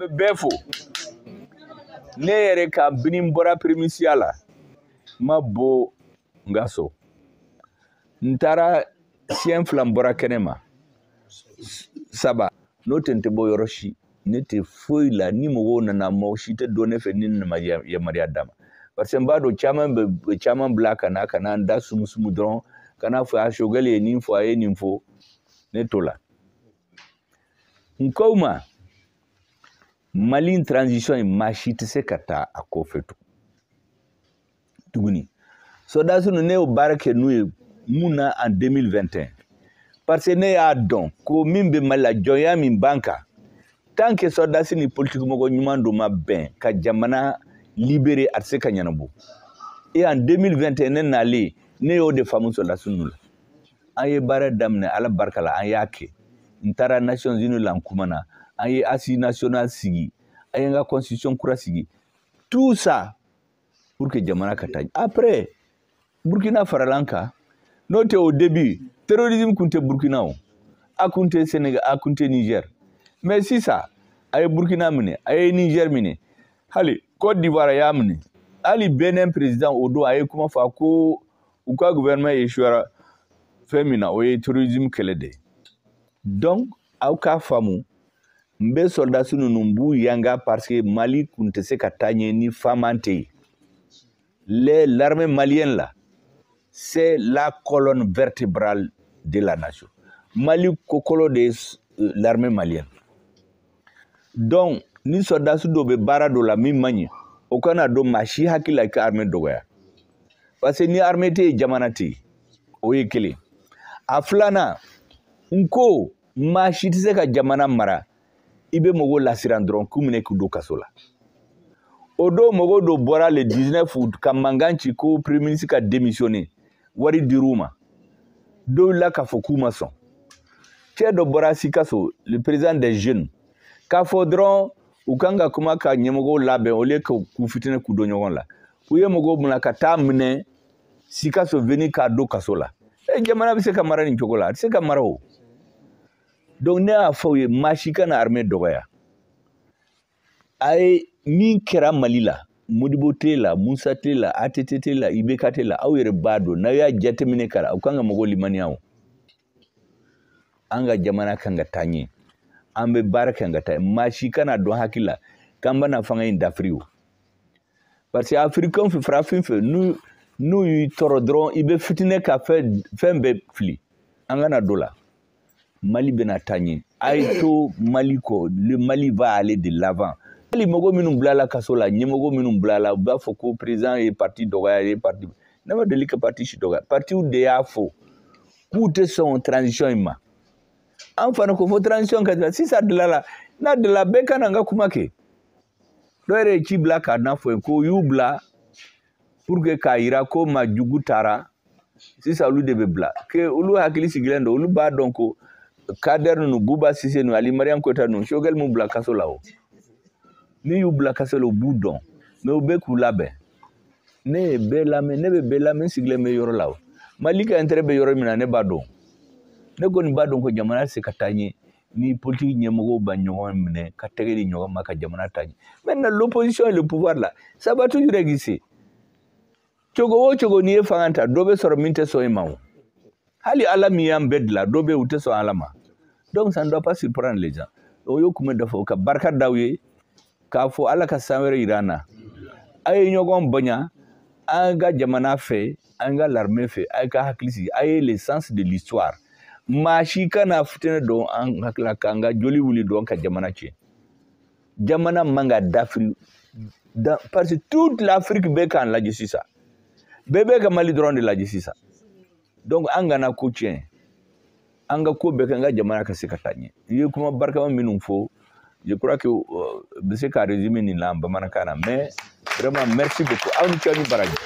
befo ne yɛrɛ ka binin bɔra primisia la ma bo ngaso ntara siyɛn fila bɔra kɛnɛ ma saba n'o tɛ n tɛ bɔ yɔrɔ si ne tɛ foyi la ni mɔgɔw nana mɔgɔ si tɛ don ne fɛ ni nama yamaruya d'a ma parce que n b'a dɔn caman bila ka na n da sumusumu dɔrɔn ka n'a fɔ a sogɛli ye nin fɔ a ye nin fɔ ne to la n ko ma Mali transition in maa si tɛ se ka taa a kɔfɛ tuguni soldats ne y'o baara kɛ n'u ye mun na en 2021 parce que ne y'a dɔn ko min bɛ Mali la jɔnya min b'an kan tant que soldats ni politique mɔgɔ ɲuman dɔ ma bɛn ka jamana libérer a tɛ se ka ɲɛnabɔ et en 2021 ne nalen ne y'o de faamu soldats ninnu la an ye baara daminɛ Ala barika la an y'a kɛ n taara Nations Unies la n kumana an ye assise nationale sigi an ye n ka constitution kura sigi tout ça pour que jamana ka taa après Burkina farala an kan n'o tɛ au début terrorisme kun tɛ Burkina o a kun tɛ Sénégal a kun tɛ Niger mais sisan a ye Burkina minɛ a ye Niger minɛ hali Côte d'Ivoire y'a minɛ hali Benin président o don a ye kuma fɔ ko u ka gouvernement échouera fɛn min na o ye terrorisme kɛlɛ de donc aw k'a faamu n bɛ soldats ninnu b'u yanga parce que Mali kun tɛ se ka taa ɲɛ ni faaman tɛ yen l'armée malienne là c'est la colonne vertébrale de la nation Mali kokolo de l'armée malienne donc ni soldats dɔ bɛ baara dɔ la min man ɲɛ o kana dɔn maa si hakili la i ka armée dɔgɔya parce que ni armée tɛ yen jamana tɛ yen o ye kelen a filanan n ko maa si tɛ se ka jamana mara i bɛ mɔgɔw lasiran dɔrɔn k'u minɛ k'u don kaso la o don mɔgɔw dɔ bɔra le 19 août ka mankan ci ko premier ministre ka démissionner wari dir'u ma dɔw la k'a fɔ k'u ma sɔn cɛ dɔ bɔra Sikaso le président des jeunes k'a fɔ dɔrɔn u kan ka kuma ka ɲɛmɔgɔw labɛn au lieu k'u fitinɛ k'u don ɲɔgɔn la u ye mɔgɔw minɛ ka taa minɛ Sikaso veni k'a don kaso la jamana bɛ se ka mara nin cogo la a tɛ se ka mara o donc ne y'a fɔ u ye maa si kana armée dɔgɔya a ye min kɛra Mali la Modibo tɛ la Musa tɛ la ATT tɛ la IBK tɛ la aw yɛrɛ b'a dɔn n'aw y'a jateminɛ kala aw kan ka mɔgɔw limaniya o an ka jamana kan ka taa ɲɛ an bɛ baara kan ka taa maa si kana dɔn hakili la k'an bɛna fanga in dafiri o parce que africain fɛ farafin fɛ n'u y'i tɔɔrɔ dɔrɔn i bɛ fitinɛ ka fɛn bɛɛ fili an kana don la Mali bɛna taa ɲɛ a ye to Mali kɔ le Mali va aller de l'avant hali mɔgɔ minnu bilala kaso la ɲɛmɔgɔ minnu bilala u b'a fɔ ko président ye parti dɔgɔya ye parti ne ma deli ka parti si dɔgɔya partiw de y'a fɔ k'u tɛ sɔn transition in ma an fana ko fɔ transition ka taa sisan dilala n'a dilala bɛɛ ka na n ka kuma kɛ dɔw yɛrɛ ye ci bila k'a n'a fɔ ye ko y'u bila pour que k'a jira ko maa jugu taara sisan olu de bɛ bila que olu hakili sigilen don olu b'a dɔn ko Kader ninnu Buba Sise ninnu Ali Mariam Koita ninnu Choguel m'u bila kaso la o ni y'u bila kaso la u b'u dɔn mais u bɛ k'u labɛn ne ye bɛɛ lamɛn ne bɛ bɛɛ lamɛn sigilen bɛ yɔrɔ la o Mali ka intérêt bɛ yɔrɔ min na ne b'a dɔn ne kɔni b'a dɔn ko jamana tɛ se ka taa ɲɛ ni politique ɲɛmɔgɔw ba ɲɔgɔn minɛ ka tɛgɛ di ɲɔgɔn ma ka jamana taa ɲɛ maintenant l'opposition et le pouvoir là ça va toujours exister cogo o cogo n'i ye fanga ta dɔ bɛ sɔrɔ min tɛ sɔn i ma o hali Ala min y'an bɛɛ dilan dɔ bɛ yen u tɛ sɔn Ala ma donc ça ne doit pas surprendre les gens o y'o kuma dɔ fɔ ka barika d'aw ye k'a fɔ Ala ka san wɛrɛ jira an na a ye ɲɔgɔn bonya an ka jamana fɛ an ka l'armée fɛ a ye ka hakili sigi a ye le sens de l'histoire maa si kana fitinɛ dɔn an hakilila k'an ka joli wuli dɔn ka jamana tiɲɛ jamana man ka dafiri parce que toute l'Afrique bɛ k'an lajɛ sisan bɛɛ bɛ ka Mali dɔrɔn de lajɛ sisan donc an kana ko tiɲɛ an ka ko bɛɛ kɛ an ka jamana ka se ka taa ɲɛ i ye kuma barikama minnu fɔ je crois que bɛ se ka résumer nin la en bamanankan na mais vraiment merci beaucoup aw ni cɛ ni baraji